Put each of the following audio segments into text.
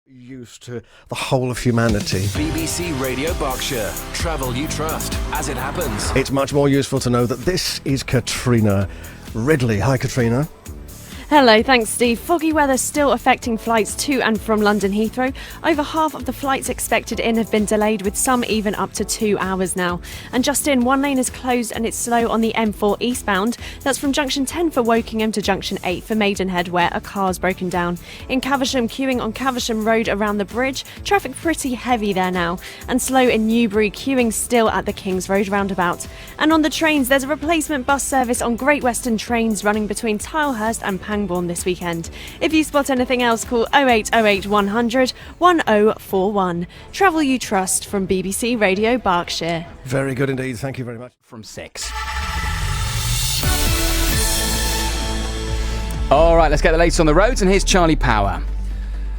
Used to the whole of humanity. BBC Radio Berkshire. Travel you trust as it happens. It's much more useful to know that this is Katrina Ridley. Hi, Katrina. Hello, thanks Steve. Foggy weather still affecting flights to and from London Heathrow. Over half of the flights expected in have been delayed, with some even up to 2 hours now. And just in, one lane is closed and it's slow on the M4 eastbound. That's from junction 10 for Wokingham to junction 8 for Maidenhead, where a car's broken down. In Caversham, queuing on Caversham Road around the bridge. Traffic pretty heavy there now. And slow in Newbury, queuing still at the Kings Road roundabout. And on the trains, there's a replacement bus service on Great Western Trains running between Tilehurst and Pangbourne this weekend. If you spot anything else, call 0808 100 1041. Travel you trust from BBC Radio Berkshire. Very good indeed. Thank you very much. From 6. All right, let's get the latest on the roads, and here's Charlie Power.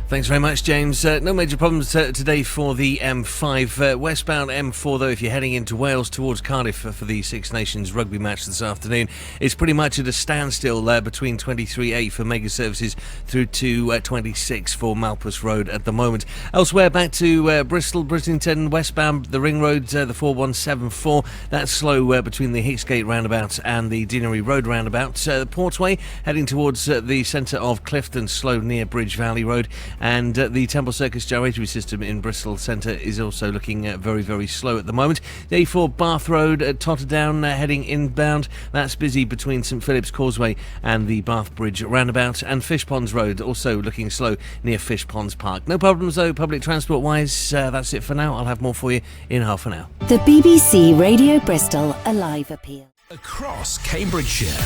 Thanks very much, James. No major problems today for the M5. Westbound M4, though, if you're heading into Wales towards Cardiff for the Six Nations rugby match this afternoon, it's pretty much at a standstill between 23A for mega services through to 26 for Malpas Road at the moment. Elsewhere, back to Bristol, Bridlington, westbound, the Ring Road, the 4174. That's slow between the Hicksgate roundabout and the Deanery Road roundabout. The Portway, heading towards the centre of Clifton, slow near Bridge Valley Road. And the Temple Circus gyratory system in Bristol Centre is also looking very, very slow at the moment. The A4 Bath Road at Totterdown heading inbound. That's busy between St Philip's Causeway and the Bath Bridge roundabout. And Fish Ponds Road also looking slow near Fish Ponds Park. No problems though, public transport wise. That's it for now. I'll have more for you in half an hour. The BBC Radio Bristol Alive Appeal. Across Cambridgeshire.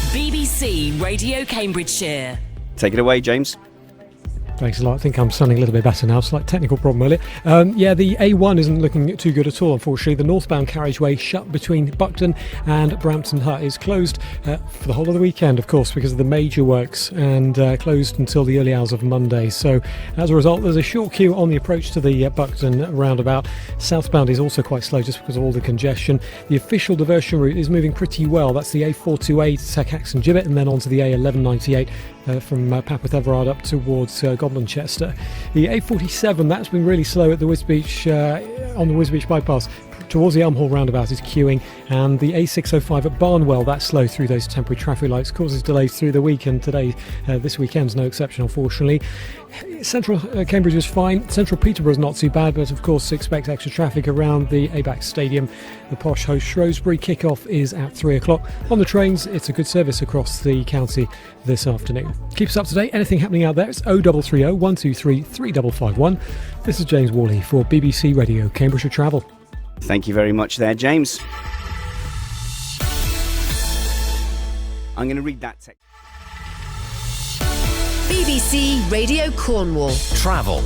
BBC Radio Cambridgeshire. Take it away, James. Thanks a lot. I think I'm sounding a little bit better now. Slight technical problem earlier. The A1 isn't looking too good at all, unfortunately. The northbound carriageway shut between Buckton and Brampton Hut is closed for the whole of the weekend, of course, because of the major works, and closed until the early hours of Monday. So as a result, there's a short queue on the approach to the Buckton roundabout. Southbound is also quite slow just because of all the congestion. The official diversion route is moving pretty well. That's the A428 to Caxton Gibbet, and then onto the A1198 from Papworth Everard up towards Goblin Chester. The A47, that's been really slow at the Wisbech, on the Wisbech bypass. Towards the Elm Hall roundabout is queuing, and the A605 at Barnwell, that's slow through those temporary traffic lights, causes delays through the weekend. Today, this weekend's no exception, unfortunately. Central Cambridge is fine. Central Peterborough's not too bad, but of course expect extra traffic around the ABAC Stadium. The posh host Shrewsbury kickoff is at 3 o'clock. On the trains, it's a good service across the county this afternoon. Keep us up to date. Anything happening out there, it's 0330 123 3551. This is James Worley for BBC Radio Cambridgeshire Travel. Thank you very much there, James. I'm going to read that text. BBC Radio Cornwall. Travel.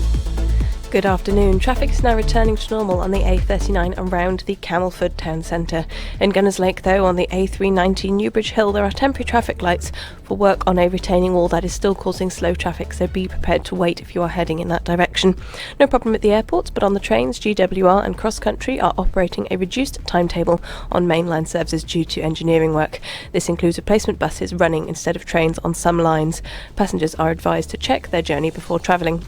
Good afternoon. Traffic is now returning to normal on the A39 around the Camelford town centre. In Gunners Lake, though, on the A390 Newbridge Hill, there are temporary traffic lights for work on a retaining wall that is still causing slow traffic, so be prepared to wait if you are heading in that direction. No problem at the airports, but on the trains, GWR and Cross Country are operating a reduced timetable on mainline services due to engineering work. This includes replacement buses running instead of trains on some lines. Passengers are advised to check their journey before travelling.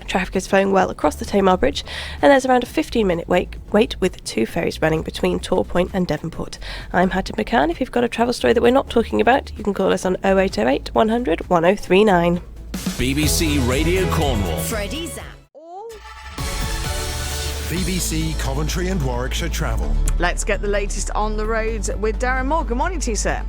Traffic is flowing well across the Tamar Bridge, and there's around a 15-minute wait with 2 ferries running between Tor Point and Devonport. I'm Hattie McCann. If you've got a travel story that we're not talking about, you can call us on 0808 100 1039. BBC Radio Cornwall. Freddie Zapp. BBC Coventry and Warwickshire Travel. Let's get the latest on the roads with Darren Moore. Good morning to you, sir.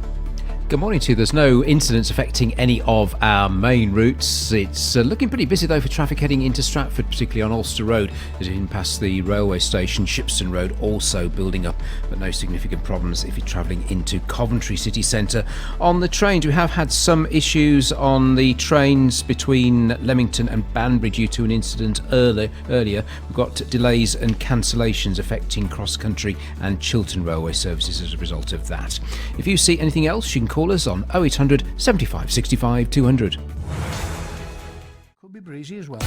Good morning to you. There's no incidents affecting any of our main routes. It's looking pretty busy though for traffic heading into Stratford, particularly on Ulster Road as you can pass the railway station. Shipston Road also building up, but no significant problems if you're travelling into Coventry city centre. On the trains, we have had some issues on the trains between Leamington and Banbury due to an incident earlier. We've got delays and cancellations affecting Cross Country and Chiltern railway services as a result of that. If you see anything else, you can call us on 0800 75 65 200. Could be breezy as well.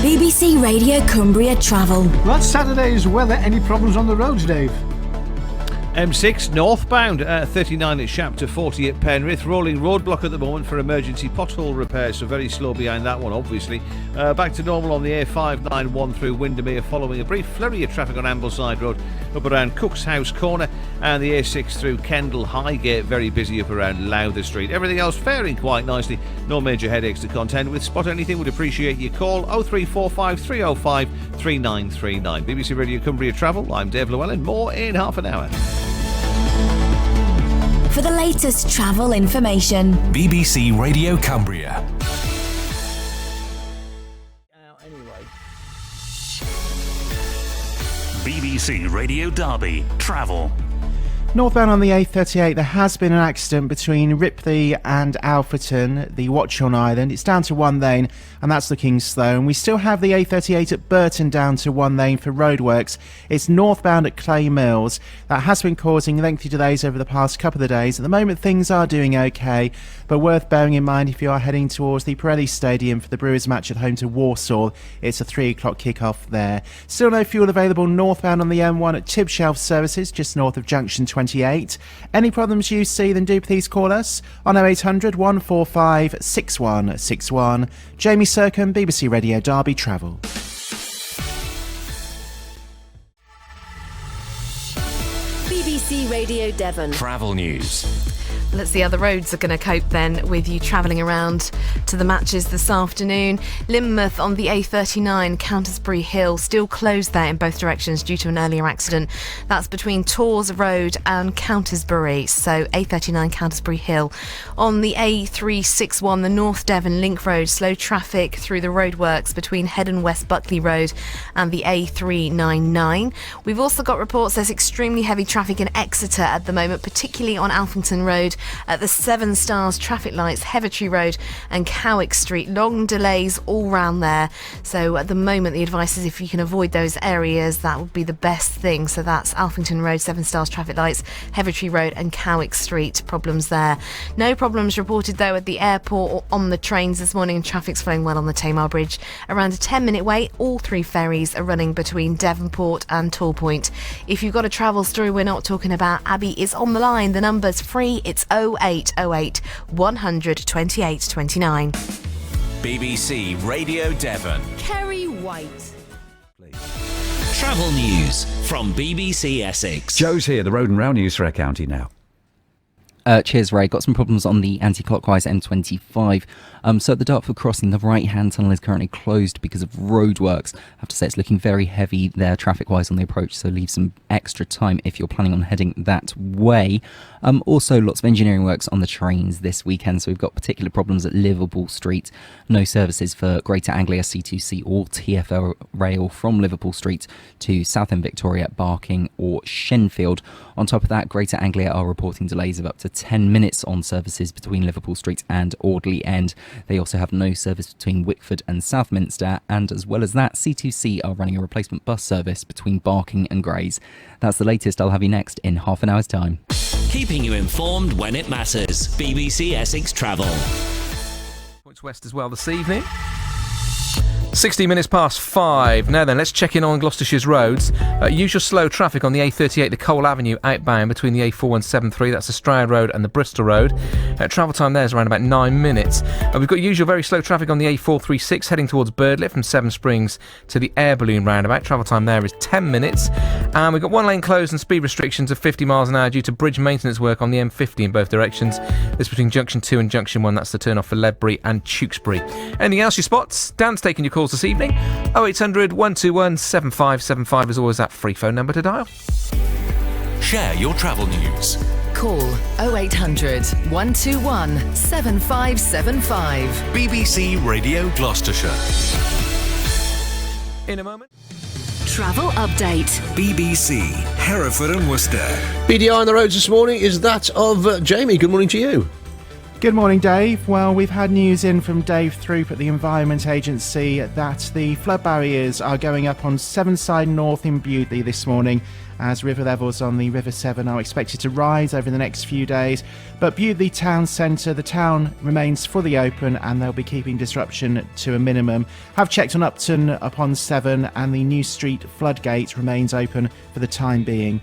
BBC Radio Cumbria Travel. What's Saturday's weather? Any problems on the roads, Dave? M6 northbound, 39 at Shapter, 40 at Penrith. Rolling roadblock at the moment for emergency pothole repairs, so very slow behind that one, obviously. Back to normal on the A591 through Windermere following a brief flurry of traffic on Ambleside Road up around Cook's House Corner, and the A6 through Kendal Highgate, very busy up around Lowther Street. Everything else faring quite nicely, no major headaches to contend with. Spot anything, would appreciate your call. 0345 305 3939. BBC Radio Cumbria Travel, I'm Dave Llewellyn. More in half an hour. For the latest travel information, BBC Radio Cumbria. BBC Radio Derby Travel. Northbound on the A38, there has been an accident between Ripley and Alfreton, the Watchorn Island. It's down to one lane, and that's looking slow. And we still have the A38 at Burton down to one lane for roadworks. It's northbound at Clay Mills. That has been causing lengthy delays over the past couple of days. At the moment, things are doing okay, but worth bearing in mind if you are heading towards the Pirelli Stadium for the Brewers match at home to Walsall. It's a 3 o'clock kick-off there. Still no fuel available northbound on the M1 at Tibshelf Services, just north of Junction 28. Any problems you see, then do please call us on 0800 145 6161. Jamie Sercombe, BBC Radio Derby Travel. BBC Radio Devon. Travel news. Let's see how the roads are going to cope then with you travelling around to the matches this afternoon. Lynmouth on the A39, Countersbury Hill, still closed there in both directions due to an earlier accident. That's between Tors Road and Countersbury, so A39 Countersbury Hill. On the A361, the North Devon Link Road, slow traffic through the roadworks between Head and West Buckley Road and the A399. We've also got reports there's extremely heavy traffic in Exeter at the moment, particularly on Alphington Road at the Seven Stars traffic lights, Hevertree Road and Cowick Street. Long delays all round there. So at the moment, the advice is if you can avoid those areas, that would be the best thing. So that's Alphington Road, Seven Stars traffic lights, Hevertree Road and Cowick Street. Problems there. No problems reported though at the airport or on the trains this morning. Traffic's flowing well on the Tamar Bridge. Around a 10-minute wait. All three ferries are running between Devonport and Tallpoint. If you've got a travel story we're not talking about, Abby is on the line. The number's free. It's 0808 100 28 29. BBC Radio Devon. Kerry White. Travel news from BBC Essex. Joe's here, the road and rail news for our county now. Cheers, Ray. Got some problems on the anti-clockwise M25. So at the Dartford crossing, the right-hand tunnel is currently closed because of roadworks. I have to say it's looking very heavy there traffic-wise on the approach, so leave some extra time if you're planning on heading that way. Also, lots of engineering works on the trains this weekend, so we've got particular problems at Liverpool Street. No services for Greater Anglia C2C or TfL Rail from Liverpool Street to Southend Victoria, Barking or Shenfield. On top of that, Greater Anglia are reporting delays of up to 10 minutes on services between Liverpool Street and Audley End. They also have no service between Wickford and Southminster, and as well as that, C2C are running a replacement bus service between Barking and Grays. That's the latest. I'll have you next in half an hour's time. Keeping you informed when it matters. BBC Essex Travel. Points west as well this evening. 16 minutes past 5. Now then, let's check in on Gloucestershire's roads. Usual slow traffic on the A38, the Cole Avenue outbound between the A4173, that's the Stroud Road and the Bristol Road. Travel time there is around about 9 minutes. We've got usual very slow traffic on the A436 heading towards Birdlip from Seven Springs to the Air Balloon roundabout. Travel time there is 10 minutes. And we've got one lane closed and speed restrictions of 50 miles an hour due to bridge maintenance work on the M50 in both directions. This between Junction 2 and Junction 1, that's the turn off for Ledbury and Tewkesbury. Anything else you spot? Dan's taking your calls this evening. 0800 121 7575 is always that free phone number to dial. Share your travel news. Call 0800 121 7575. BBC Radio Gloucestershire. In a moment. Travel update. BBC Hereford and Worcester. BDI on the roads this morning is that of Jamie. Good morning to you. Good morning, Dave. Well, we've had news in from Dave Throop at the Environment Agency that the flood barriers are going up on Sevenside North in Bewdley this morning as river levels on the River Severn are expected to rise over the next few days. But Bewdley Town Centre, the town remains fully open and they'll be keeping disruption to a minimum. Have checked on Upton upon Severn and the New Street floodgate remains open for the time being.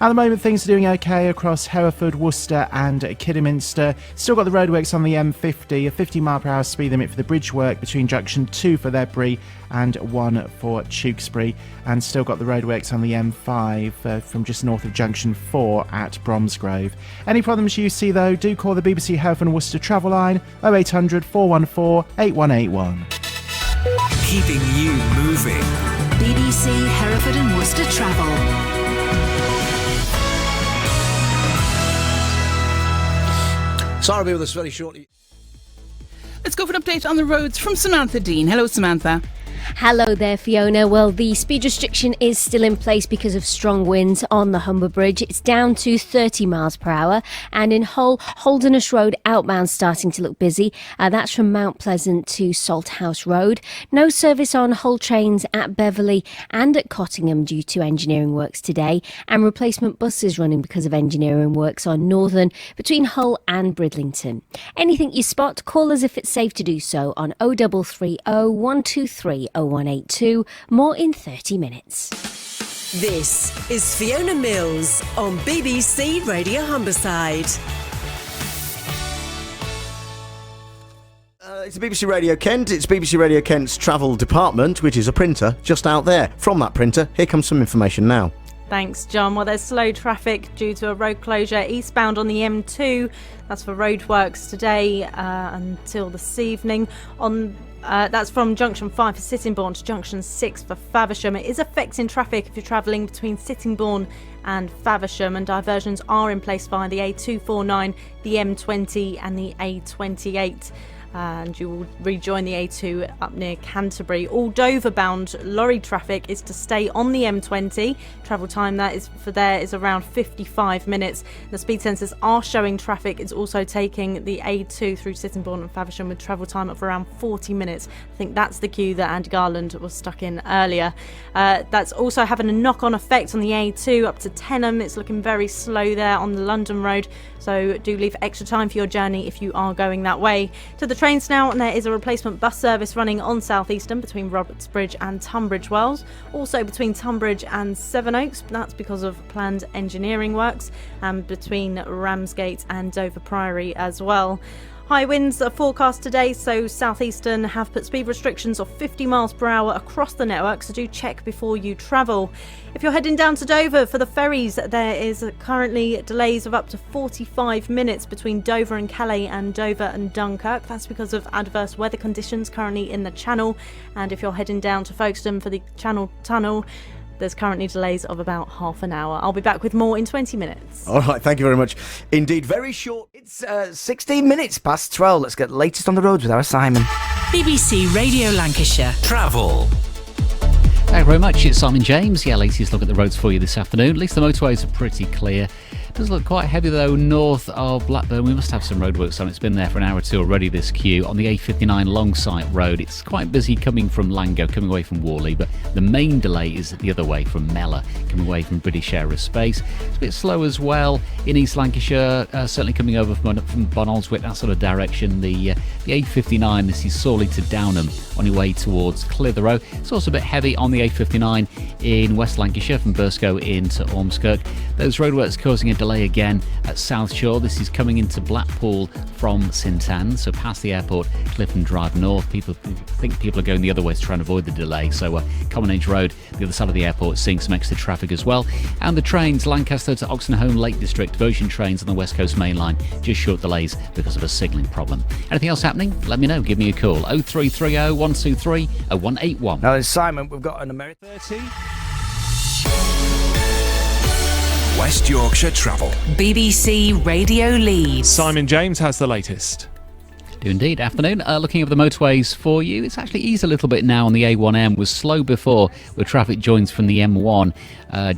At the moment, things are doing okay across Hereford, Worcester and Kidderminster. Still got the roadworks on the M50, a 50 mile per hour speed limit for the bridge work between junction 2 for Ledbury and 1 for Tewkesbury, and still got the roadworks on the M5 from just north of junction 4 at Bromsgrove. Any problems you see though, do call the BBC Hereford and Worcester travel line 0800 414 8181. Keeping you moving. BBC Hereford and Worcester Travel. Sarah will be with us very shortly. Let's go for an update on the roads from Samantha Dean. Hello, Samantha. Hello there, Fiona. Well, the speed restriction is still in place because of strong winds on the Humber Bridge. It's down to 30 miles per hour. And in Hull, Holderness Road outbound starting to look busy. That's from Mount Pleasant to Salthouse Road. No service on Hull trains at Beverley and at Cottingham due to engineering works today. And replacement buses running because of engineering works on Northern between Hull and Bridlington. Anything you spot, call us if it's safe to do so on 0330 123 0182. More in 30 minutes. This is Fiona Mills on BBC Radio Humberside. It's BBC Radio Kent. It's BBC Radio Kent's travel department, which is a printer just out there. From that printer, here comes some information now. Thanks, John. Well, there's slow traffic due to a road closure eastbound on the M2. That's for roadworks today until this evening. That's from Junction 5 for Sittingbourne to Junction 6 for Faversham. It is affecting traffic if you're travelling between Sittingbourne and Faversham, and diversions are in place via the A249, the M20 and the A28. And you will rejoin the A2 up near Canterbury. All Dover-bound lorry traffic is to stay on the M20. Travel time is around 55 minutes. The speed sensors are showing traffic. It's also taking the A2 through Sittingbourne and Faversham with travel time of around 40 minutes. I think that's the queue that Andy Garland was stuck in earlier. That's also having a knock-on effect on the A2 up to Tenham. It's looking very slow there on the London road. So do leave extra time for your journey if you are going that way. To the trains now, and there is a replacement bus service running on South Eastern between Robertsbridge and Tunbridge Wells. Also between Tunbridge and Sevenoaks, that's because of planned engineering works, and between Ramsgate and Dover Priory as well. High winds are forecast today, so Southeastern have put speed restrictions of 50 miles per hour across the network, so do check before you travel. If you're heading down to Dover for the ferries, there is currently delays of up to 45 minutes between Dover and Calais and Dover and Dunkirk. That's because of adverse weather conditions currently in the Channel. And if you're heading down to Folkestone for the Channel Tunnel, there's currently delays of about half an hour. I'll be back with more in 20 minutes. All right, thank you very much. Indeed, very short. It's 16 minutes past 12. Let's get the latest on the roads with our Simon. BBC Radio Lancashire. Travel. Thank you very much. It's Simon James. Yeah, latest look at the roads for you this afternoon. At least the motorways are pretty clear. It does look quite heavy though north of Blackburn. We must have some roadworks on. It's been there for an hour or two already, this queue. On the A59 Longsight Road, it's quite busy coming from Lango, coming away from Worley, but the main delay is the other way from Mellor, coming away from British Aerospace. It's a bit slow as well in East Lancashire, certainly coming over from Bonaldswick, that sort of direction. The A59, this is Sawley to Downham on your way towards Clitheroe. It's also a bit heavy on the A59 in West Lancashire from Burscough into Ormskirk. Those roadworks causing a delay again at South Shore. This is coming into Blackpool from St Anne's, so past the airport, Clifton Drive North. People are going the other way to try and avoid the delay. So Common Edge Road, the other side of the airport, seeing some extra traffic as well. And the trains, Lancaster to Oxenholme Lake District, Ocean trains on the West Coast Main Line, just short delays because of a signalling problem. Anything else happening? Let me know. Give me a call. 0330 123 0181. Now then, Simon, we've got an American 30. West Yorkshire Travel. BBC Radio Leeds. Simon James has the latest. Do indeed. Afternoon. Looking over the motorways for you. It's actually eased a little bit now on the A1M. Was slow before with traffic joins from the M1.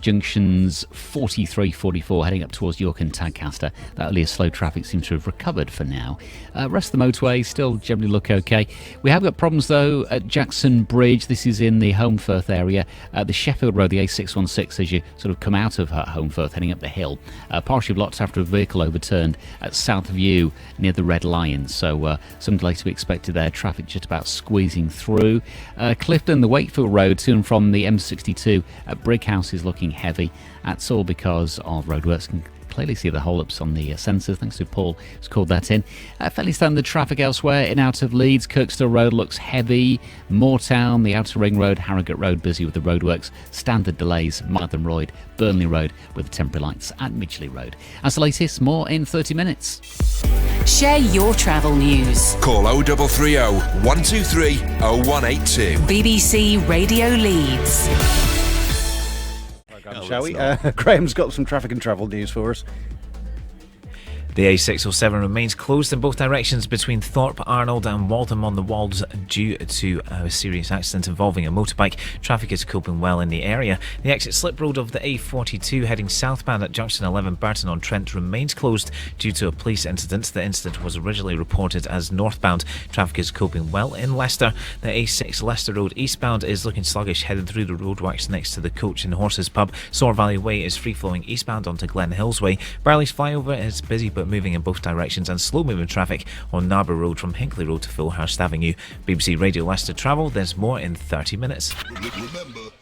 Junctions 43, 44 heading up towards York and Tadcaster. That earlier slow traffic seems to have recovered for now. Rest of the motorways still generally look okay. We have got problems though at Jackson Bridge. This is in the Holmfirth area. The Sheffield Road, the A616, as you sort of come out of Holmfirth heading up the hill. Partially blocked after a vehicle overturned at South View near the Red Lion. So so some delay to be expected there. Traffic just about squeezing through. Clifton, the Wakefield Road to and from the M62 at Brighouse is looking heavy. That's all because of roadworks. Clearly see the hold-ups on the sensors. Thanks to Paul who's called that in. Fairly standard traffic elsewhere. In out of Leeds, Kirkstall Road looks heavy. Moortown, the Outer Ring Road, Harrogate Road busy with the roadworks. Standard delays. Martham Road, Burnley Road with temporary lights at Midgley Road. As the latest, more in 30 minutes. Share your travel news. Call 0330 123 0182. BBC Radio Leeds. Shall we? Graham's got some traffic and travel news for us. The A607 remains closed in both directions between Thorpe Arnold and Waltham on the Wolds due to a serious accident involving a motorbike. Traffic is coping well in the area. The exit slip road of the A42 heading southbound at Junction 11 Burton-on-Trent remains closed due to a police incident. The incident was originally reported as northbound. Traffic is coping well in Leicester. The A6 Leicester Road eastbound is looking sluggish heading through the roadworks next to the Coach and Horses pub. Soar Valley Way is free-flowing eastbound onto Glen Hills Way. Barley's flyover is busy but moving in both directions, and slow moving traffic on Narborough Road from Hinkley Road to Fulhurst Avenue. BBC Radio Leicester Travel, there's more in 30 minutes.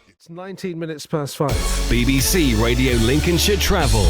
It's 19 minutes past 5. BBC Radio Lincolnshire Travel.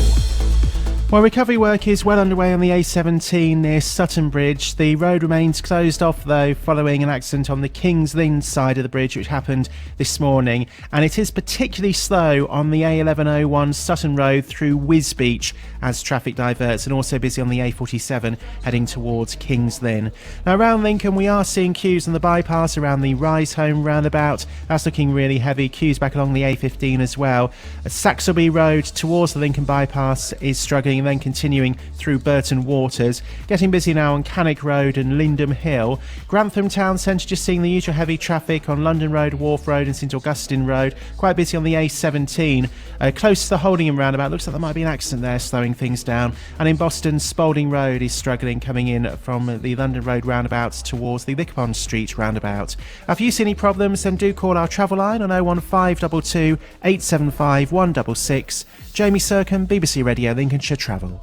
Well, recovery work is well underway on the A17 near Sutton Bridge. The road remains closed off, though, following an accident on the King's Lynn side of the bridge, which happened this morning. And it is particularly slow on the A1101 Sutton Road through Wisbeach as traffic diverts, and also busy on the A47 heading towards King's Lynn. Now, around Lincoln, we are seeing queues on the bypass around the Rise Home roundabout. That's looking really heavy. Queues back along the A15 as well. Saxelby Road towards the Lincoln bypass is struggling, and then continuing through Burton Waters. Getting busy now on Cannock Road and Lindham Hill. Grantham Town Centre just seeing the usual heavy traffic on London Road, Wharf Road and St Augustine Road. Quite busy on the A17. Close to the Holdingham roundabout. Looks like there might be an accident there, slowing things down. And in Boston, Spalding Road is struggling coming in from the London Road roundabout towards the Lickpond Street roundabout. If you see any problems, then do call our travel line on 01522 875 166. Jamie Sercombe, BBC Radio Lincolnshire Travel.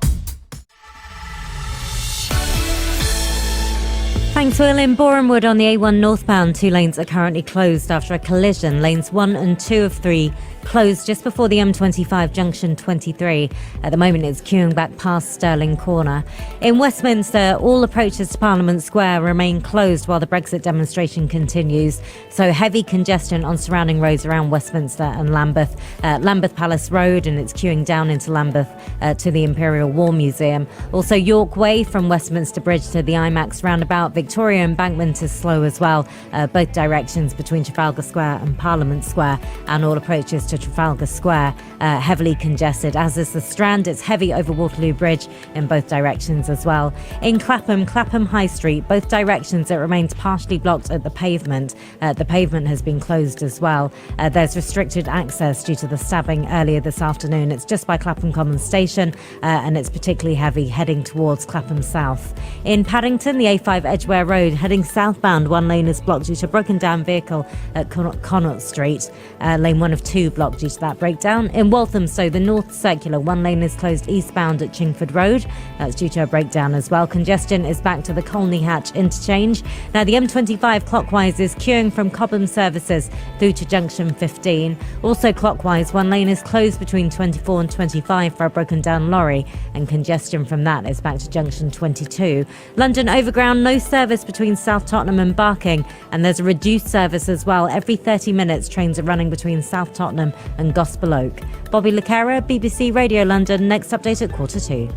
Thanks, Will. In Borehamwood on the A1 northbound, 2 lanes are currently closed after a collision. Lanes 1 and 2 of 3 closed just before the M25 junction 23. At the moment, it's queuing back past Stirling Corner. In Westminster, all approaches to Parliament Square remain closed while the Brexit demonstration continues. So heavy congestion on surrounding roads around Westminster and Lambeth. Lambeth Palace Road, and it's queuing down into Lambeth to the Imperial War Museum. Also York Way from Westminster Bridge to the IMAX roundabout. Victoria Embankment is slow as well, both directions between Trafalgar Square and Parliament Square, and all approaches to Trafalgar Square heavily congested, as is the Strand. It's heavy over Waterloo Bridge in both directions as well. In Clapham High Street, both directions, it remains partially blocked at the pavement. The pavement has been closed as well. There's restricted access due to the stabbing earlier this afternoon. It's just by Clapham Common Station, and it's particularly heavy heading towards Clapham South. In Paddington, the A5 Edgware Road heading southbound, 1 lane is blocked due to a broken down vehicle at Connaught Street. Lane 1 of 2 blocked due to that breakdown. In Walthamstow, the North Circular, 1 lane is closed eastbound at Chingford Road. That's due to a breakdown as well. Congestion is back to the Colney Hatch interchange. Now the M25 clockwise is queuing from Cobham Services through to junction 15. Also clockwise, 1 lane is closed between 24 and 25 for a broken down lorry, and congestion from that is back to junction 22. London Overground, no service between South Tottenham and Barking, and there's a reduced service as well. Every 30 minutes trains are running between South Tottenham and Gospel Oak. Bobby Lucara, BBC Radio London. Next update at 2:15.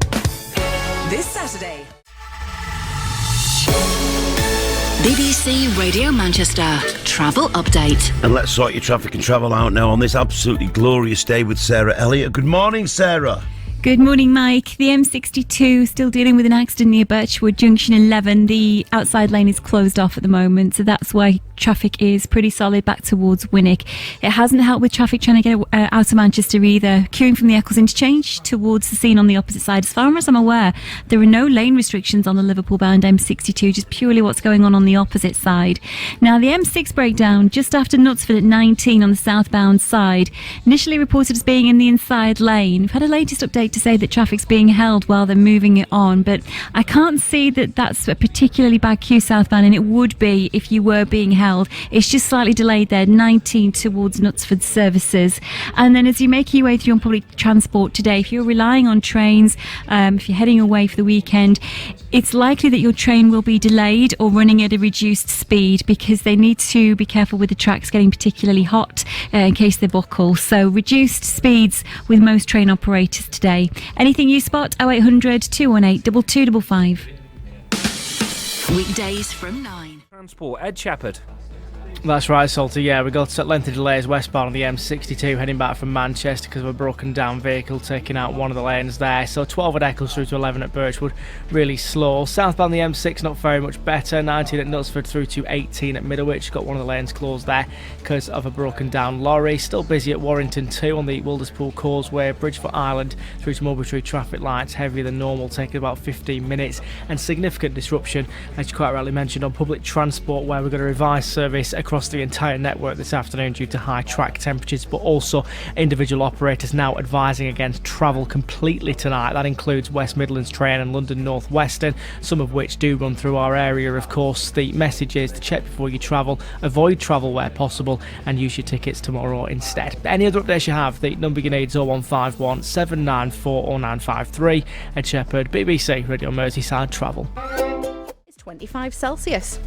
This Saturday. BBC Radio Manchester Travel Update. And let's sort your traffic and travel out now on this absolutely glorious day with Sarah Elliott. Good morning, Sarah. Good morning, Mike. The M62 still dealing with an accident near Birchwood Junction 11. The outside lane is closed off at the moment, so that's why traffic is pretty solid back towards Winnick. It hasn't helped with traffic trying to get out of Manchester either. Queuing from the Eccles interchange towards the scene on the opposite side. As far as I'm aware, there are no lane restrictions on the Liverpool-bound M62, just purely what's going on the opposite side. Now, the M6 breakdown just after Knutsford at 19 on the southbound side, initially reported as being in the inside lane. We've had a latest update to say that traffic's being held while they're moving it on, but I can't see that that's a particularly bad queue southbound, and it would be if you were being held. It's just slightly delayed there, 19 towards Knutsford services. And then as you're making your way through on public transport today, if you're relying on trains, if you're heading away for the weekend, it's likely that your train will be delayed or running at a reduced speed because they need to be careful with the tracks getting particularly hot in case they buckle. So reduced speeds with most train operators today. Anything you spot? 0800 218 2255. Weekdays from 9. Transport, Ed Shepherd. That's right, Salty. Yeah, we got lengthy delays westbound on the M62 heading back from Manchester because of a broken down vehicle taking out one of the lanes there. So 12 at Eccles through to 11 at Birchwood, really slow. Southbound the M6 not very much better. 19 at Knutsford through to 18 at Middlewich. Got one of the lanes closed there because of a broken down lorry. Still busy at Warrington 2 on the Wilderspool Causeway, Bridgefoot Island through to Mulberry Tree. Traffic lights heavier than normal, taking about 15 minutes, and significant disruption, as you quite rightly mentioned, on public transport, where we're going to revise service across the entire network this afternoon due to high track temperatures, but also individual operators now advising against travel completely tonight. That includes West Midlands Train and London North Western, some of which do run through our area. Of course, the message is to check before you travel, avoid travel where possible, and use your tickets tomorrow instead. Any other updates you have, the number you need is 0151 794 0953. Ed Shepherd, BBC Radio Merseyside Travel. It's 25 Celsius.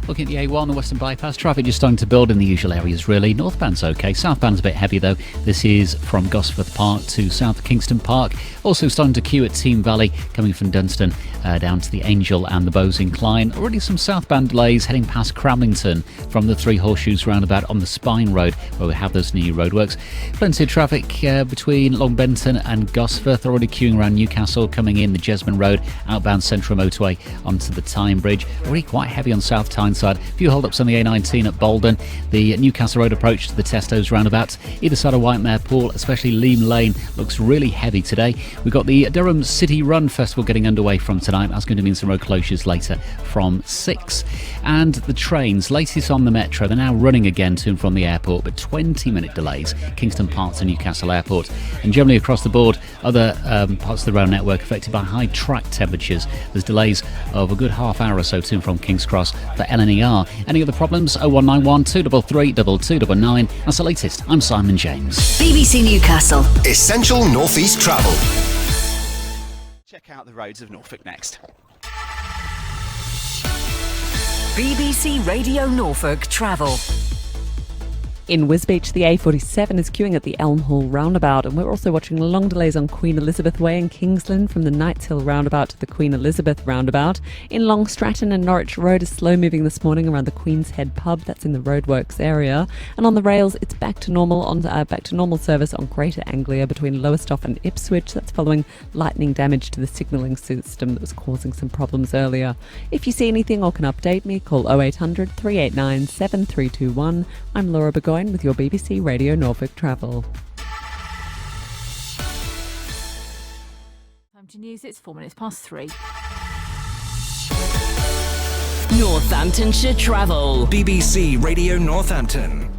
Looking at the A1, the Western Bypass, traffic just starting to build in the usual areas really. Northbound's okay, southbound's a bit heavy though. This is from Gosforth Park to South Kingston Park. Also starting to queue at Team Valley, coming from Dunstan down to the Angel and the Bowes Incline. Already some southbound delays heading past Cramlington from the Three Horseshoes roundabout on the Spine Road, where we have those new roadworks. Plenty of traffic between Long Benton and Gosforth, already queuing around Newcastle, coming in the Jesmond Road, outbound Central Motorway onto the Tyne Bridge. Already quite heavy on South Tyneside. A few hold-ups on the A19 at Bolden. The Newcastle Road approach to the Tesco's roundabout. Either side of Whitemare Pool, especially Leam Lane, looks really heavy today. We've got the Durham City Run Festival getting underway from tonight. That's going to mean some road closures later from 6. And the trains, latest on the Metro, they're now running again to and from the airport, but 20-minute delays, Kingston Park to Newcastle Airport. And generally across the board, other parts of the rail network affected by high track temperatures. There's delays of a good half hour or so to and from King's Cross for LNER. Any other problems? 0191 233 2299. That's the latest. I'm Simon James. BBC Newcastle. Essential North East travel. Check out the roads of Norfolk next. BBC Radio Norfolk Travel. In Wisbech, the A47 is queuing at the Elm Hall roundabout, and we're also watching long delays on Queen Elizabeth Way in Kingsland from the Knights Hill roundabout to the Queen Elizabeth roundabout. In Long Stratton and Norwich Road is slow moving this morning around the Queen's Head pub, that's in the roadworks area. And on the rails, it's back to normal service on Greater Anglia between Lowestoft and Ipswich. That's following lightning damage to the signalling system that was causing some problems earlier. If you see anything or can update me, call 0800 389 7321. I'm Laura Burgoyne with your BBC Radio Norfolk Travel. Time to news, it's 4 minutes past 3. Northamptonshire Travel. BBC Radio Northampton.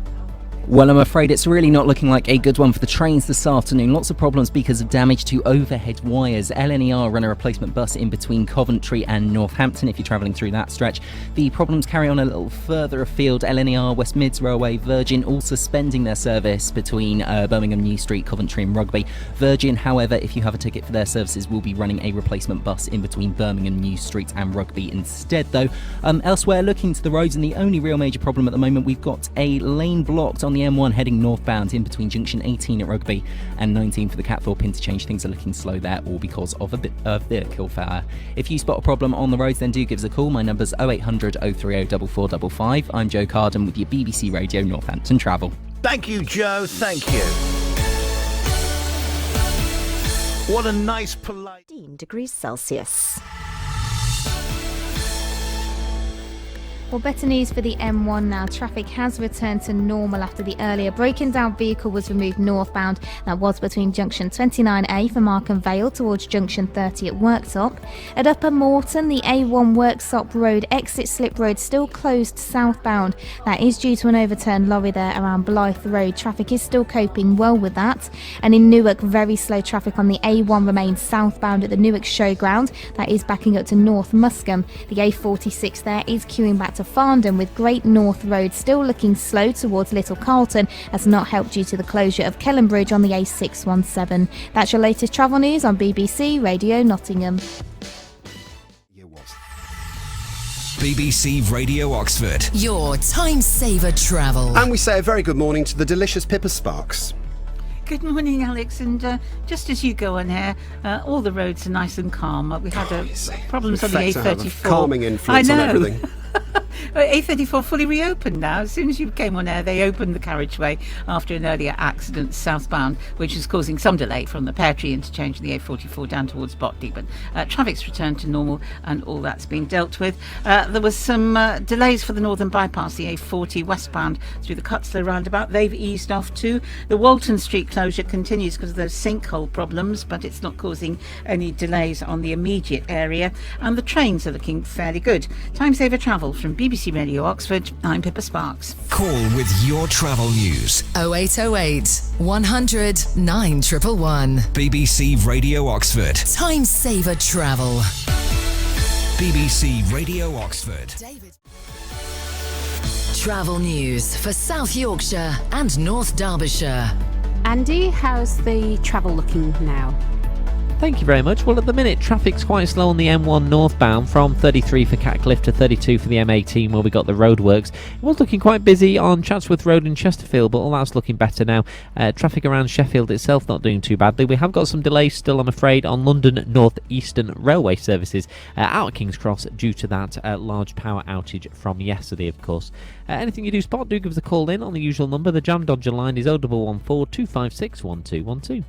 Well, I'm afraid it's really not looking like a good one for the trains this afternoon. Lots of problems because of damage to overhead wires. LNER run a replacement bus in between Coventry and Northampton if you're travelling through that stretch. The problems carry on a little further afield. LNER, West Mids Railway, Virgin all suspending their service between Birmingham New Street, Coventry and Rugby. Virgin, however, if you have a ticket for their services, will be running a replacement bus in between Birmingham New Street and Rugby instead, though. Elsewhere, looking to the roads, and the only real major problem at the moment, we've got a lane blocked on the M1 heading northbound in between junction 18 at Rugby and 19 for the Catthorpe interchange. Things are looking slow there, all because of a bit of vehicle fire. If you spot a problem on the roads, then do give us a call. My number's 0800 030 4455. I'm Joe Carden with your BBC Radio Northampton Travel. Thank you, Joe. Thank you. What a nice, polite... 15 degrees Celsius. Well, better news for the M1 now. Traffic has returned to normal after the earlier broken down vehicle was removed northbound. That was between junction 29A for Markham Vale towards junction 30 at Worktop. At Upper Moreton, the A1 Worksop Road exit slip road still closed southbound. That is due to an overturned lorry there around Blythe Road. Traffic is still coping well with that. And in Newark, very slow traffic on the A1 remains southbound at the Newark Showground. That is backing up to North Muscombe. The A46 there is queuing back to Farndon, with Great North Road still looking slow towards Little Carlton, as not helped due to the closure of Kellenbridge on the A617. That's your latest travel news on BBC Radio Nottingham. BBC Radio Oxford. Your time saver travel. And we say a very good morning to the delicious Pippa Sparks. Good morning, Alex. And just as you go on air, all the roads are nice and calm. We had problems on the A34. Calming influence on everything. A34 fully reopened now. As soon as you came on air, they opened the carriageway after an earlier accident southbound, which is causing some delay from the Pear Tree interchange and the A44 down towards Botley. But traffic's returned to normal and all that's been dealt with. There was some delays for the northern bypass, the A40 westbound through the Cutslow roundabout. They've eased off too. The Walton Street closure continues because of those sinkhole problems, but it's not causing any delays on the immediate area. And the trains are looking fairly good. Time saver travel from BBC Radio Oxford. I'm Pippa Sparks. Call with your travel news. 0808 100 9111. BBC Radio Oxford. Time saver travel. BBC Radio Oxford. Travel news for South Yorkshire and North Derbyshire. Andy, how's the travel looking now? Thank you very much. Well, at the minute, traffic's quite slow on the M1 northbound from 33 for Catcliffe to 32 for the M18 where we got the roadworks. It was looking quite busy on Chatsworth Road in Chesterfield, but all that's looking better now. Traffic around Sheffield itself not doing too badly. We have got some delays still, I'm afraid, on London North Eastern Railway services out at King's Cross due to that large power outage from yesterday, of course. Anything you do spot, do give us a call in on the usual number. The Jam Dodger line is 0114 256 1212.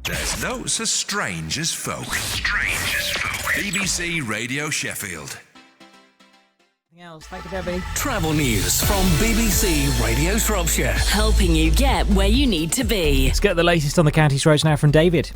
There's no so strange as folk. BBC Radio Sheffield. Thank you, Debbie. Travel news from BBC Radio Shropshire. Helping you get where you need to be. Let's get the latest on the county's roads now from David.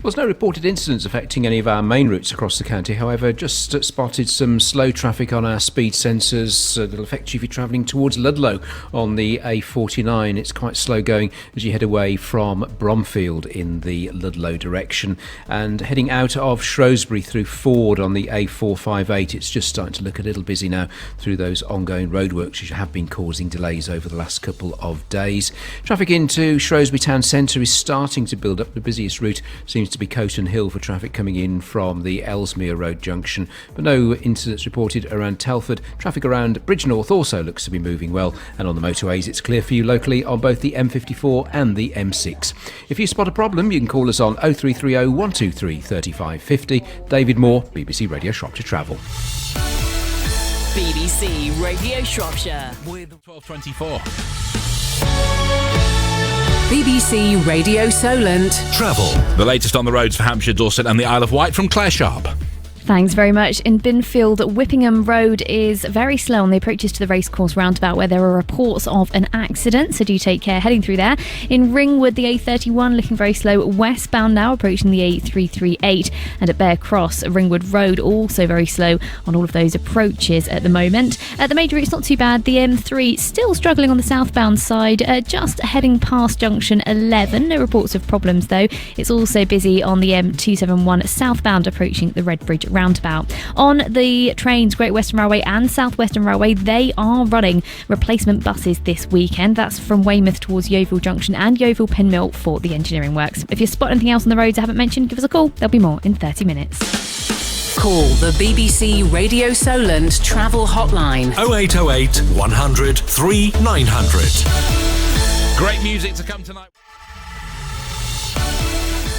Well, there's no reported incidents affecting any of our main routes across the county. However, just spotted some slow traffic on our speed sensors that'll affect you if you're travelling towards Ludlow on the A49. It's quite slow going as you head away from Bromfield in the Ludlow direction. And heading out of Shrewsbury through Ford on the A458, it's just starting to look a little busy now through those ongoing roadworks which have been causing delays over the last couple of days. Traffic into Shrewsbury town centre is starting to build up. The busiest route seems to be Coton Hill for traffic coming in from the Ellesmere Road junction, but no incidents reported around Telford. Traffic around Bridge North also looks to be moving well, and on the motorways it's clear for you locally on both the M54 and the M6. If you spot a problem, you can call us on 0330 123 3550. David Moore, BBC Radio Shropshire Travel. BBC Radio Shropshire with 1224. BBC Radio Solent. Travel. The latest on the roads for Hampshire, Dorset and the Isle of Wight from Claire Sharp. Thanks very much. In Binfield, Whippingham Road is very slow on the approaches to the racecourse roundabout where there are reports of an accident, so do take care heading through there. In Ringwood, the A31 looking very slow westbound now, approaching the A338. And at Bear Cross, Ringwood Road also very slow on all of those approaches at the moment. At the major routes, not too bad. The M3 still struggling on the southbound side, just heading past junction 11. No reports of problems though. It's also busy on the M271 southbound approaching the Redbridge roundabout. On the trains, Great Western Railway and South Western Railway, they are running replacement buses this weekend. That's from Weymouth towards Yeovil Junction and Yeovil Penmill for the engineering works. If you spot anything else on the roads I haven't mentioned, give us a call. There'll be more in 30 minutes. Call the BBC Radio Solent travel hotline. 0808 100 3900. Great music to come tonight.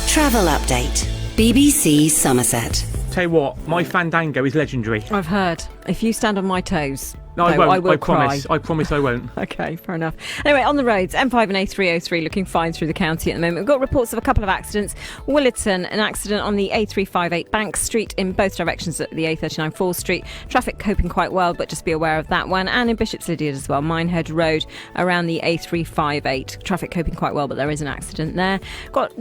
Travel update. BBC Somerset. Tell you what, my Fandango is legendary. I've heard. If you stand on my toes, No, I won't. I will promise. cry. I promise I won't. Okay, fair enough. Anyway, on the roads, M5 and A303 looking fine through the county at the moment. We've got reports of a couple of accidents. Willerton, an accident on the A358 Bank Street in both directions at the A39 Fall Street. Traffic coping quite well, but just be aware of that one. And in Bishop's Lydeard as well, Minehead Road around the A358. Traffic coping quite well, but there is an accident there. Got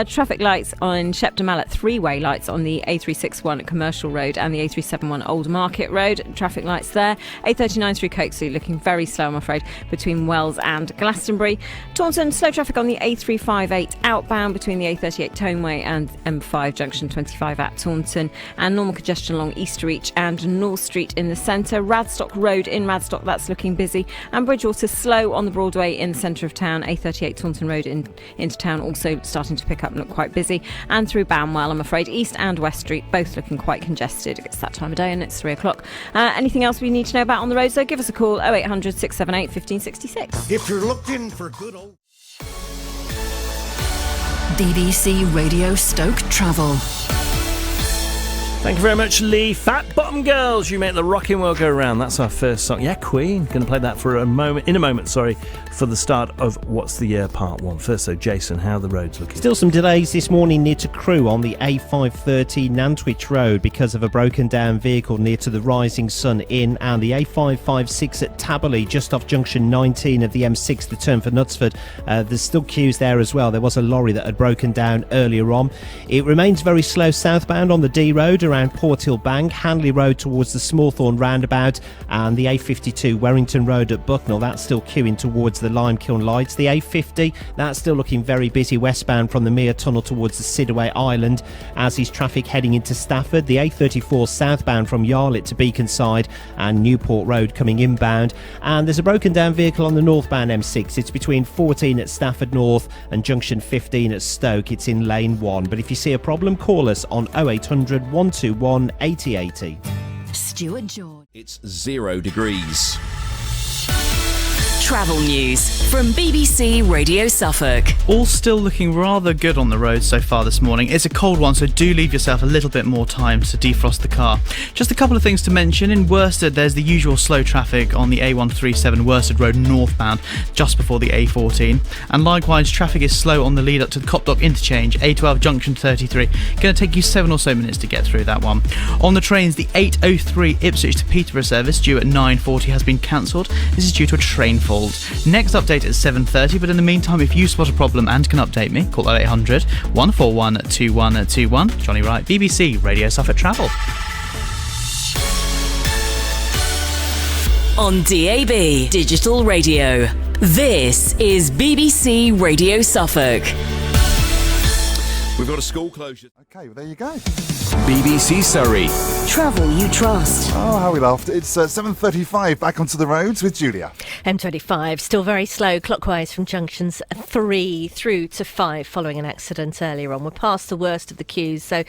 traffic lights on Shepton Mallet, three-way lights on the A361 Commercial Road and the A371 Old Market Road. Traffic lights there. A39 through Cokesley looking very slow, I'm afraid, between Wells and Glastonbury. Taunton, slow traffic on the A358 outbound between the A38 Toneway and M5 Junction 25 at Taunton, and normal congestion along Easterreach and North Street in the centre. Radstock Road in Radstock, that's looking busy, and Bridgewater slow on the Broadway in the centre of town. A38 Taunton Road into town also starting to pick up and look quite busy, and through Banwell, I'm afraid, East and West Street both looking quite congested. It's that time of day and it's 3 o'clock. Anything else we need to know about on the road? So give us a call, 0800 678 1566. If you're looking for good old... BBC Radio Stoke Travel. Thank you very much, Lee. Fat Bottom Girls, you make the rocking world go round. That's our first song. Yeah, Queen. Going to play that for a moment, for the start of What's the Year Part 1. First, so Jason, how are the roads looking? Still some delays this morning near to Crewe on the A530 Nantwich Road because of a broken down vehicle near to the Rising Sun Inn, and the A556 at Taberley just off junction 19 of the M6, the turn for Knutsford. There's still queues there as well. There was a lorry that had broken down earlier on. It remains very slow southbound on the D Road around Porthill Bank, Hanley Road towards the Smallthorne roundabout, and the A52 Werrington Road at Bucknell, that's still queuing towards the Limekiln lights. The A50, that's still looking very busy westbound from the Mere Tunnel towards the Sidaway Island, as is traffic heading into Stafford. The A34 southbound from Yarlett to Beaconside and Newport Road coming inbound, and there's a broken down vehicle on the northbound M6. It's between 14 at Stafford North and junction 15 at Stoke. It's in lane 1, but if you see a problem, call us on 0800 121 8080. Stuart George. It's 0 degrees. Travel news from BBC Radio Suffolk. All still looking rather good on the road so far this morning. It's a cold one, so do leave yourself a little bit more time to defrost the car. Just a couple of things to mention. In Worsted, there's the usual slow traffic on the A137 Worsted Road northbound just before the A14. And likewise, traffic is slow on the lead up to the Copdock interchange, A12 junction 33. Going to take you 7 or so minutes to get through that one. On the trains, the 803 Ipswich to Peterborough service due at 9:40 has been cancelled. This is due to a train fault. Next update at 7:30, but in the meantime, if you spot a problem and can update me, call 0800 141 2121. Johnny Wright, BBC Radio Suffolk Travel. On DAB Digital Radio, this is BBC Radio Suffolk. We've got a school closure. Okay, well, there you go. BBC Surrey. Travel you trust. Oh, how we laughed. It's 7:35, back onto the roads with Julia. M25, still very slow clockwise from junctions 3 through to 5 following an accident earlier on. We're past the worst of the queues, so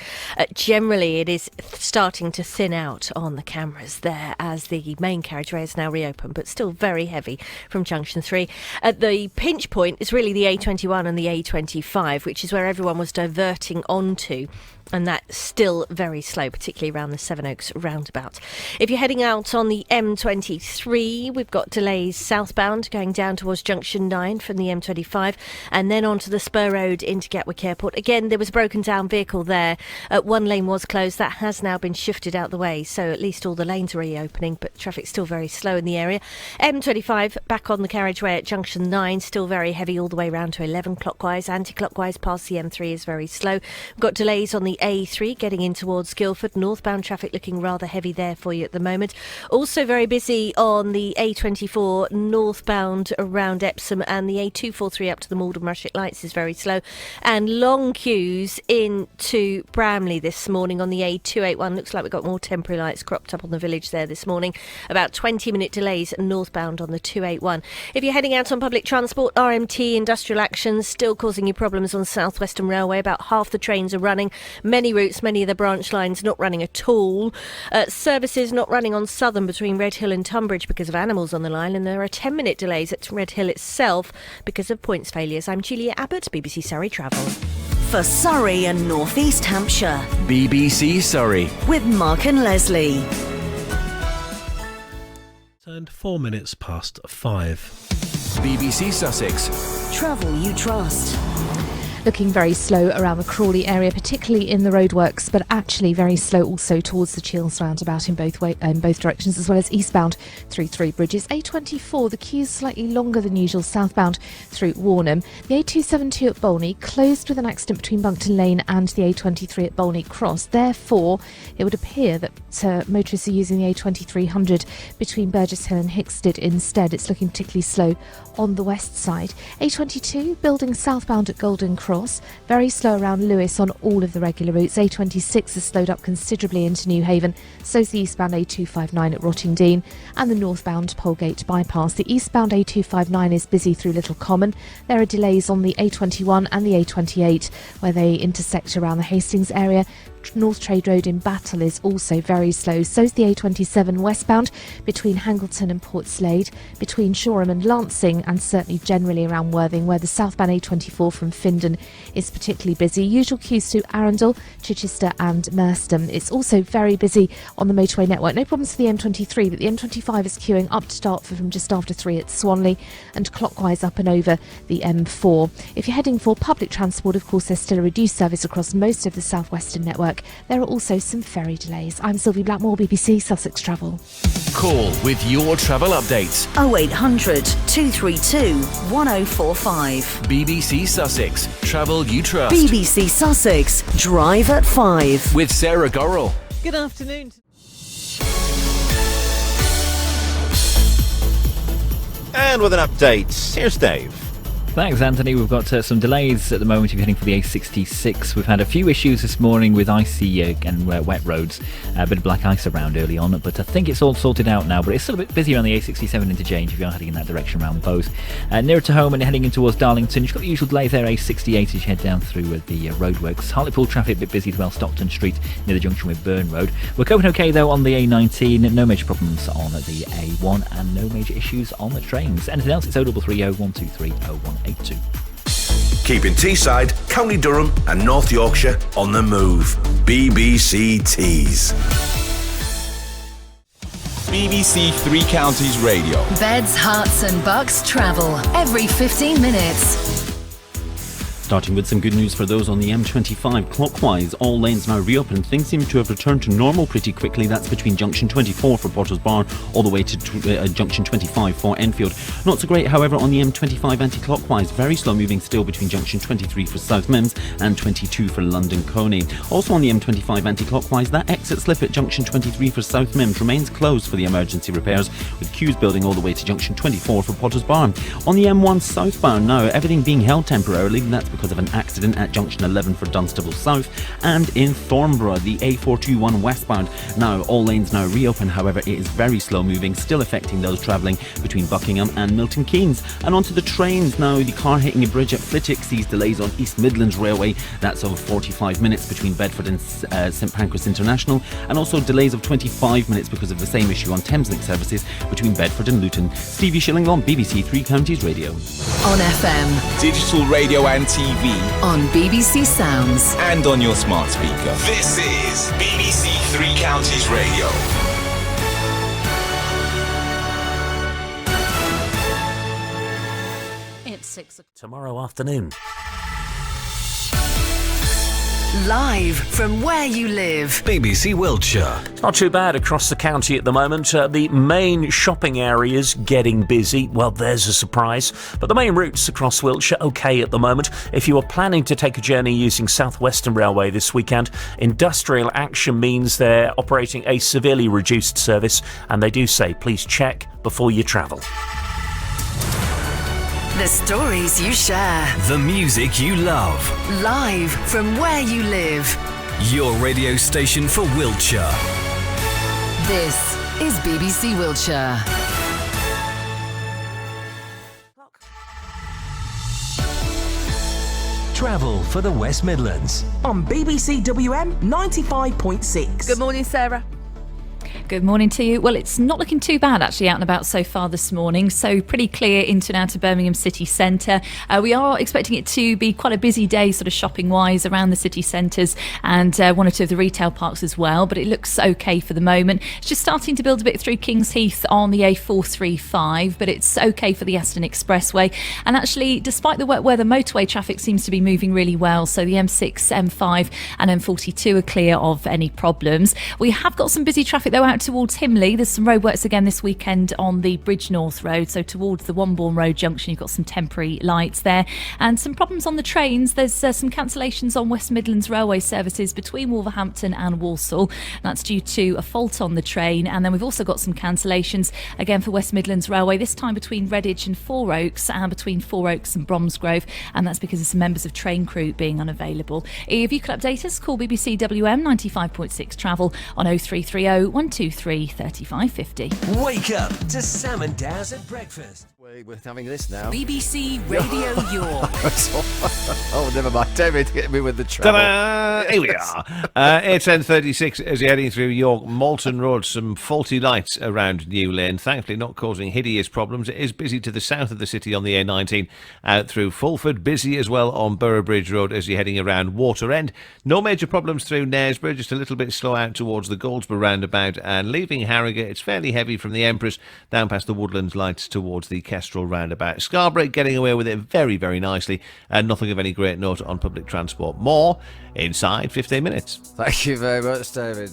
generally it is starting to thin out on the cameras there as the main carriageway is now reopened, but still very heavy from junction 3. The pinch point is really the A21 and the A25, which is where everyone was diverting onto. And that's still very slow, particularly around the Sevenoaks roundabout. If you're heading out on the M23, we've got delays southbound going down towards junction 9 from the M25 and then onto the Spur Road into Gatwick Airport. Again, there was a broken down vehicle there. One lane was closed. That has now been shifted out the way, so at least all the lanes are reopening, but traffic's still very slow in the area. M25 back on the carriageway at junction 9, still very heavy all the way round to 11 clockwise. Anti-clockwise past the M3 is very slow. We've got delays on the A3 getting in towards Guildford. Northbound traffic looking rather heavy there for you at the moment. Also very busy on the A24 northbound around Epsom, and the A243 up to the Malden Rushwick lights is very slow. And long queues into Bramley this morning on the A281. Looks like we've got more temporary lights cropped up on the village there this morning. About 20-minute delays northbound on the 281. If you're heading out on public transport, RMT industrial actions still causing you problems on South Western Railway. About half the trains are running. Many routes, many of the branch lines not running at all. Services not running on Southern between Redhill and Tunbridge because of animals on the line, and there are 10-minute delays at Redhill itself because of points failures. I'm Julia Abbott, BBC Surrey Travel. For Surrey and North East Hampshire, BBC Surrey. with Mark and Leslie. And 4 minutes past 5. BBC Sussex. Travel you trust. Looking very slow around the Crawley area, particularly in the roadworks, but actually very slow also towards the Chills roundabout in both directions, as well as eastbound through Three Bridges. A24, the queue's slightly longer than usual southbound through Warnham. The A272 at Bolney closed with an accident between Bunkton Lane and the A23 at Bolney Cross. Therefore, it would appear that motorists are using the A2300 between Burgess Hill and Hickstead instead. It's looking particularly slow on the west side. A22 building southbound at Golden Cross, very slow around Lewis on all of the regular routes. A26 has slowed up considerably into Newhaven, so's the eastbound A259 at Rottingdean and the northbound Polegate bypass. The eastbound A259 is busy through Little Common. There are delays on the A21 and the A28 where they intersect around the Hastings area. North Trade Road in Battle is also very slow. So's the A27 westbound between Hangleton and Portslade, between Shoreham and Lancing, and certainly generally around Worthing, where the southbound A24 from Findon is particularly busy. Usual queues to Arundel, Chichester and Merstham. It's also very busy on the motorway network. No problems for the M23, but the M25 is queuing up to Dartford from just after 3 at Swanley and clockwise up and over the M4. If you're heading for public transport, of course, there's still a reduced service across most of the southwestern network. There are also some ferry delays. I'm Sylvie Blackmore, BBC Sussex Travel. Call with your travel updates. 0800 232 1045. BBC Sussex. Travel you trust. BBC Sussex. Drive at 5. With Sarah Gorrell. Good afternoon. And with an update, here's Dave. Thanks, Anthony. We've got some delays at the moment if you're heading for the A66. We've had a few issues this morning with icy and wet roads. A bit of black ice around early on, but I think it's all sorted out now. But it's still a bit busy around the A67 interchange if you're heading in that direction around both. Nearer to home and heading in towards Darlington, you've got the usual delays there, A68 as you head down through the roadworks. Hartlepool traffic a bit busy as well, Stockton Street near the junction with Burn Road. We're coping okay though on the A19, no major problems on the A1 and no major issues on the trains. Anything else, it's 0330 123 0182. Keeping Teesside, County Durham and North Yorkshire on the move. BBC Tees. BBC Three Counties Radio. Beds, Herts and Bucks travel every 15 minutes. Starting with some good news for those on the M25 clockwise. All lanes now reopened. Things seem to have returned to normal pretty quickly. That's between junction 24 for Potters Bar all the way to junction 25 for Enfield. Not so great, however, on the M25 anti-clockwise. Very slow moving still between junction 23 for South Mimms and 22 for London Coney. Also on the M25 anti-clockwise, that exit slip at junction 23 for South Mimms remains closed for the emergency repairs, with queues building all the way to junction 24 for Potters Bar. On the M1 southbound now, everything being held temporarily. That's because of an accident at junction 11 for Dunstable South, and in Thornborough the A421 westbound. Now all lanes now reopen, however it is very slow moving, still affecting those travelling between Buckingham and Milton Keynes. And onto the trains now. The car hitting a bridge at Flitwick sees delays on East Midlands Railway. That's of 45 minutes between Bedford and St Pancras International, and also delays of 25 minutes because of the same issue on Thameslink services between Bedford and Luton. Stevie Shillinglaw, BBC Three Counties Radio. On FM, digital radio and TV. On BBC Sounds. And on your smart speaker. This is BBC Three Counties Radio. It's 6 tomorrow afternoon. Live from where you live. BBC Wiltshire. It's not too bad across the county at the moment. The main shopping areas getting busy. Well, there's a surprise. But the main routes across Wiltshire, okay at the moment. If you are planning to take a journey using South Western Railway this weekend, industrial action means they're operating a severely reduced service, and they do say please check before you travel. The stories you share. The music you love. Live from where you live. Your radio station for Wiltshire. This is BBC Wiltshire. Travel for the West Midlands. On BBC WM 95.6. Good morning, Sarah. Good morning to you. Well, it's not looking too bad actually out and about so far this morning. So pretty clear into and out of Birmingham city centre. We are expecting it to be quite a busy day sort of shopping wise around the city centres and one or two of the retail parks as well. But it looks okay for the moment. It's just starting to build a bit through Kings Heath on the A435, but it's okay for the Aston Expressway. And actually, despite the wet weather, motorway traffic seems to be moving really well. So the M6, M5 and M42 are clear of any problems. We have got some busy traffic though out towards Himley. There's some roadworks again this weekend on the Bridge North Road, so towards the Wombourne Road junction you've got some temporary lights there and some problems on the trains. There's some cancellations on West Midlands Railway services between Wolverhampton and Walsall. That's due to a fault on the train, and then we've also got some cancellations again for West Midlands Railway, this time between Redditch and Four Oaks and between Four Oaks and Bromsgrove, and that's because of some members of train crew being unavailable. If you could update us, call BBC WM 95.6 Travel on 0330 123 3550. Wake up to Sam and Daz at breakfast. We're having this now. BBC Radio York. Oh, never mind. David, hit me with the travel. Ta-da! Here we are. It's 10:36 as you're heading through York Malton Road. Some faulty lights around New Lane. Thankfully not causing hideous problems. It is busy to the south of the city on the A19 out through Fulford. Busy as well on Boroughbridge Road as you're heading around Water End. No major problems through Knaresborough. Just a little bit slow out towards the Goldsborough roundabout. And leaving Harrogate, it's fairly heavy from the Empress down past the Woodlands lights towards the Kestrel roundabout. Scarborough getting away with it very, very nicely, and nothing of any great note on public transport. More inside 15 minutes. Thank you very much, David.